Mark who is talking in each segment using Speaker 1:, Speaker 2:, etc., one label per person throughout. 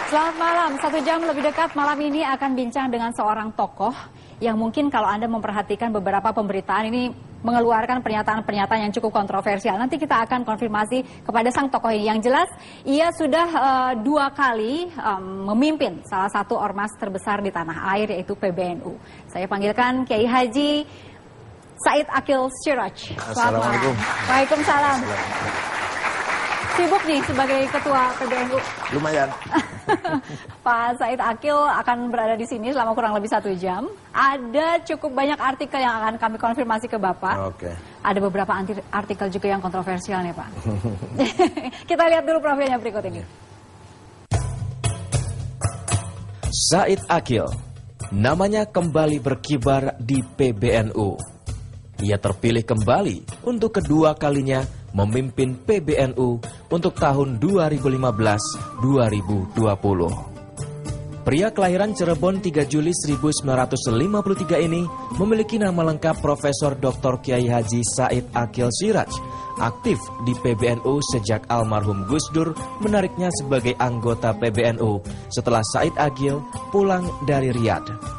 Speaker 1: Selamat malam, 1 jam lebih dekat malam ini akan bincang dengan seorang tokoh yang mungkin kalau Anda memperhatikan beberapa pemberitaan ini mengeluarkan pernyataan-pernyataan yang cukup kontroversial. Nanti kita akan konfirmasi kepada sang tokoh ini. Yang jelas, ia sudah 2 kali memimpin salah satu ormas terbesar di tanah air, yaitu PBNU. Saya panggilkan Kiai Haji Said Akil Siraj.
Speaker 2: Assalamualaikum.
Speaker 1: Waalaikumsalam. Sibuk nih sebagai ketua PBNU.
Speaker 2: Lumayan.
Speaker 1: Pak Said Akil akan berada di sini selama kurang lebih 1 jam. Ada cukup banyak artikel yang akan kami konfirmasi ke Bapak.
Speaker 2: Oke.
Speaker 1: Ada beberapa artikel juga yang kontroversial nih Pak. Kita lihat dulu profilnya berikut ini.
Speaker 3: Said Akil, namanya kembali berkibar di PBNU. Ia terpilih kembali untuk kedua kalinya memimpin PBNU untuk tahun 2015-2020. Pria kelahiran Cirebon 3 Juli 1953 ini memiliki nama lengkap Profesor Dr. Kiai Haji Said Akil Siraj, aktif di PBNU sejak almarhum Gus Dur menariknya sebagai anggota PBNU setelah Said Akil pulang dari Riyadh.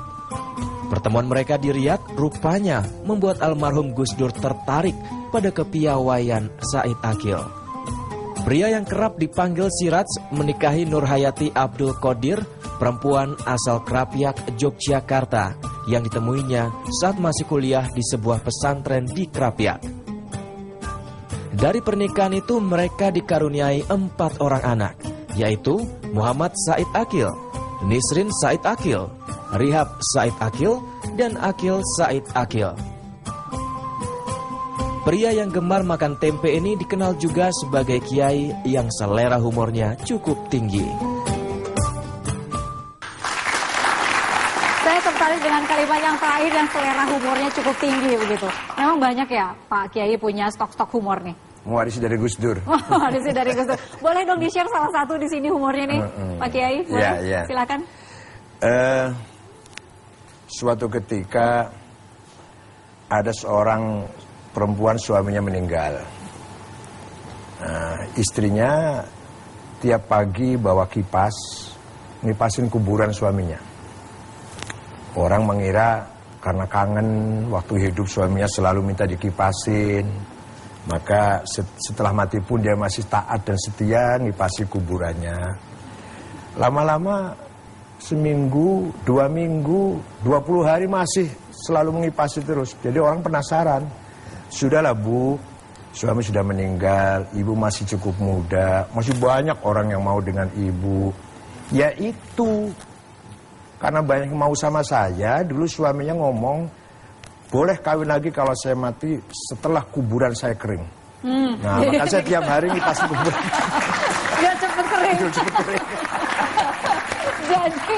Speaker 3: Pertemuan mereka di Riyadh rupanya membuat almarhum Gus Dur tertarik pada kepiawaian Said Akil. Pria yang kerap dipanggil Siraj menikahi Nurhayati Abdul Qadir, perempuan asal Krapyak, Yogyakarta, yang ditemuinya saat masih kuliah di sebuah pesantren di Krapyak. Dari pernikahan itu mereka dikaruniai 4 orang anak, yaitu Muhammad Said Akil, Nisrin Said Akil, Rihab Said Akil, dan Akil Said Akil. Pria yang gemar makan tempe ini dikenal juga sebagai kiai yang selera humornya cukup tinggi.
Speaker 1: Saya tertarik dengan kalimat yang terakhir yang selera humornya cukup tinggi begitu. Memang banyak ya Pak Kiai punya stok-stok humor nih.
Speaker 2: Mewarisi dari Gus Dur.
Speaker 1: Mewarisi dari Gus Dur. Boleh dong di-share salah satu di sini humornya nih, Pak Kiai? Boleh?
Speaker 2: Ya.
Speaker 1: Silakan.
Speaker 2: Suatu ketika ada seorang perempuan suaminya meninggal. Istrinya tiap pagi bawa kipas, ngipasin kuburan suaminya. Orang mengira karena kangen waktu hidup suaminya selalu minta dikipasin. Maka setelah mati pun dia masih taat dan setia ngipasi kuburannya. Lama-lama seminggu, 2 minggu, 20 hari masih selalu mengipasi terus. Jadi orang penasaran. Sudahlah Bu, suami sudah meninggal, ibu masih cukup muda, masih banyak orang yang mau dengan ibu. Ya itu, karena banyak yang mau sama saya, dulu suaminya ngomong, boleh kawin lagi kalau saya mati setelah kuburan saya kering. Nah, maka saya tiap hari ngipasi kuburan.
Speaker 1: Biar cepet kering. Jadi,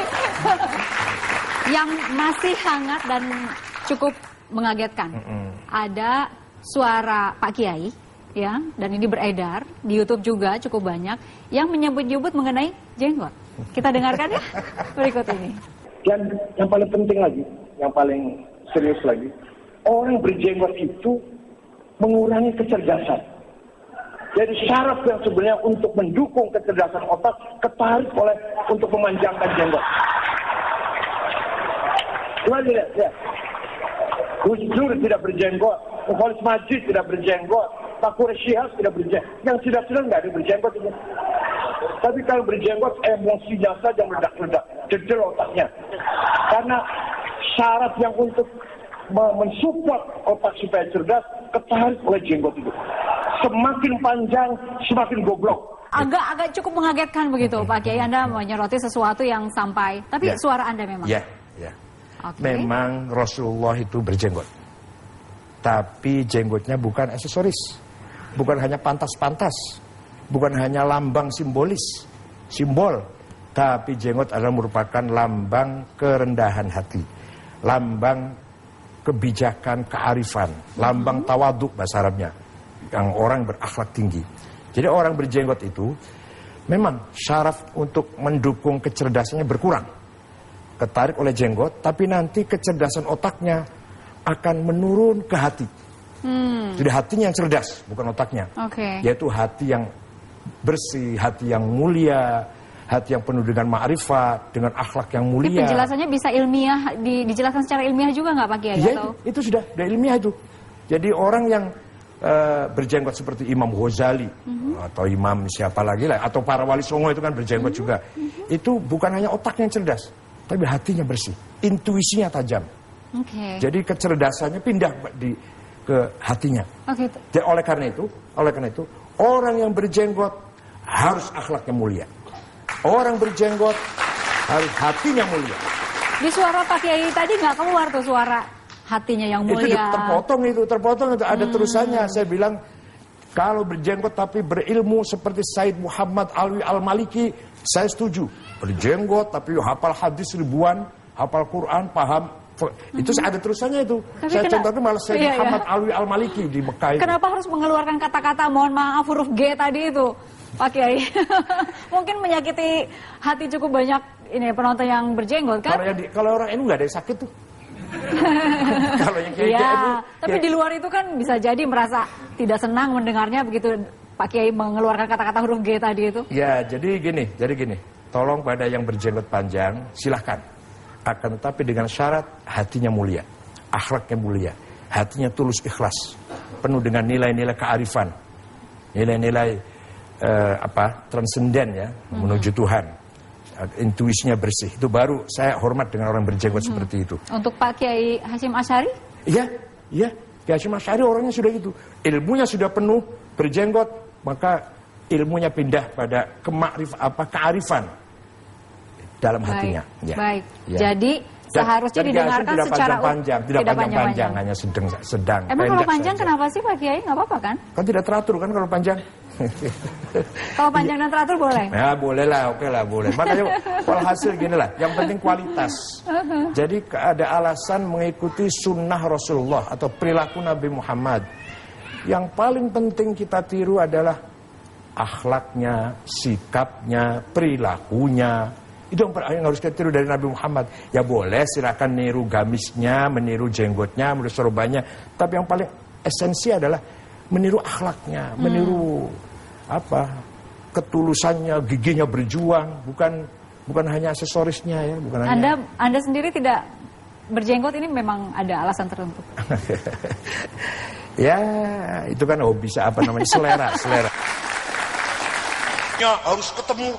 Speaker 1: yang masih hangat dan cukup mengagetkan, ada suara Pak Kiai, ya, dan ini beredar di YouTube juga cukup banyak yang menyebut-nyebut mengenai jenggot. Kita dengarkan ya berikut ini.
Speaker 4: Dan yang paling penting lagi, yang paling serius lagi, orang berjenggot itu mengurangi kecerdasan. Jadi syarat yang sebenarnya untuk mendukung kecerdasan otak ketarik oleh untuk memanjangkan jenggot. Coba lihat, ya. Gus Dur tidak berjenggot, Khalid Majid tidak berjenggot, Pak Quraisyihab tidak berjenggot. Yang tidak nggak ada berjenggot ini. Tapi kalau berjenggot emosinya saja meledak-ledak, jedel otaknya. Karena syarat yang untuk mensupport otak supaya cerdas ketarik oleh jenggot itu. Semakin panjang, semakin goblok.
Speaker 1: Agak cukup mengagetkan begitu Pak Kiai, Anda menyoroti sesuatu yang sampai, tapi suara Anda memang.
Speaker 2: Ya.
Speaker 1: Okay.
Speaker 2: Memang Rasulullah itu berjenggot. Tapi jenggotnya bukan aksesoris. Bukan hanya pantas-pantas. Bukan hanya lambang simbol. Tapi jenggot adalah merupakan lambang kerendahan hati. Lambang kebijakan, kearifan. Lambang tawaduk bahasa Arabnya. Yang orang berakhlak tinggi. Jadi orang berjenggot itu memang syaraf untuk mendukung kecerdasannya berkurang. Ketarik oleh jenggot, tapi nanti kecerdasan otaknya akan menurun ke hati. Jadi hatinya yang cerdas, bukan otaknya.
Speaker 1: Okay.
Speaker 2: Yaitu hati yang bersih, hati yang mulia, hati yang penuh dengan ma'rifat, dengan akhlak yang
Speaker 1: Tapi
Speaker 2: mulia.
Speaker 1: penjelasannya bisa ilmiah, dijelaskan secara ilmiah juga nggak Pak Kiai?
Speaker 2: Ya,
Speaker 1: Atau?
Speaker 2: itu sudah ilmiah itu. Jadi orang yang berjenggot seperti Imam Ghazali atau Imam siapa lagi lah, atau para wali songo itu kan berjenggot juga. Itu bukan hanya otaknya yang cerdas, tapi hatinya bersih, intuisinya tajam. Jadi kecerdasannya pindah ke hatinya. Jadi oleh karena itu, orang yang berjenggot harus akhlaknya mulia. Orang berjenggot harus hatinya mulia.
Speaker 1: Di suara Pak Kiai tadi nggak keluar tuh suara hatinya yang mulia.
Speaker 2: Itu terpotong itu ada terusannya. Saya bilang kalau berjenggot tapi berilmu seperti Said Muhammad Alwi Al-Maliki, saya setuju. Berjenggot tapi hafal hadis ribuan, hafal Quran, paham. Itu ada terusannya itu. Tapi saya contohnya malah Said Muhammad Alwi Al-Maliki di Mekah.
Speaker 1: Kenapa harus mengeluarkan kata-kata mohon maaf huruf G tadi itu, Pak Kiai? Mungkin menyakiti hati cukup banyak ini penonton yang berjenggot kan?
Speaker 2: Kalau orang NU nggak ada yang sakit tuh. Kalau yang kayak
Speaker 1: tapi di luar itu kan bisa jadi merasa tidak senang mendengarnya begitu Pak Kiai mengeluarkan kata-kata huruf G tadi itu.
Speaker 2: Ya, jadi gini. Tolong pada yang berjenggot panjang, silahkan. Akan tetapi dengan syarat hatinya mulia, akhlaknya mulia, hatinya tulus ikhlas, penuh dengan nilai-nilai kearifan, nilai-nilai transenden ya, menuju Tuhan. Intuisinya bersih, itu baru saya hormat dengan orang berjenggot seperti itu.
Speaker 1: Untuk Pak Kiai Hasyim Asy'ari?
Speaker 2: Iya, Kiai Hasyim Asy'ari orangnya sudah gitu, ilmunya sudah penuh, berjenggot, maka ilmunya pindah pada kearifan dalam hatinya.
Speaker 1: Ya. Baik. Ya. Jadi seharusnya didengarkan secara
Speaker 2: tidak panjang, hanya sedang.
Speaker 1: Emang kalau panjang saja. Kenapa sih Pak Kiai? Nggak apa-apa kan?
Speaker 2: Kan tidak teratur kan kalau panjang.
Speaker 1: Kalau panjang dan teratur boleh?
Speaker 2: Ya boleh lah, oke lah boleh. Makanya hasil gini lah, yang penting kualitas. Jadi ada alasan mengikuti sunnah Rasulullah atau perilaku Nabi Muhammad. Yang paling penting kita tiru adalah akhlaknya, sikapnya, perilakunya. Itu yang harus kita tiru dari Nabi Muhammad. Ya boleh silakan niru gamisnya, meniru jenggotnya, meniru sorbannya. Tapi yang paling esensi adalah meniru akhlaknya, meniru ketulusannya, giginya berjuang, bukan hanya aksesorisnya ya, bukan hanya.
Speaker 1: Anda sendiri tidak berjenggot ini memang ada alasan tertentu.
Speaker 2: Ya, itu kan bisa selera. Ya harus ketemu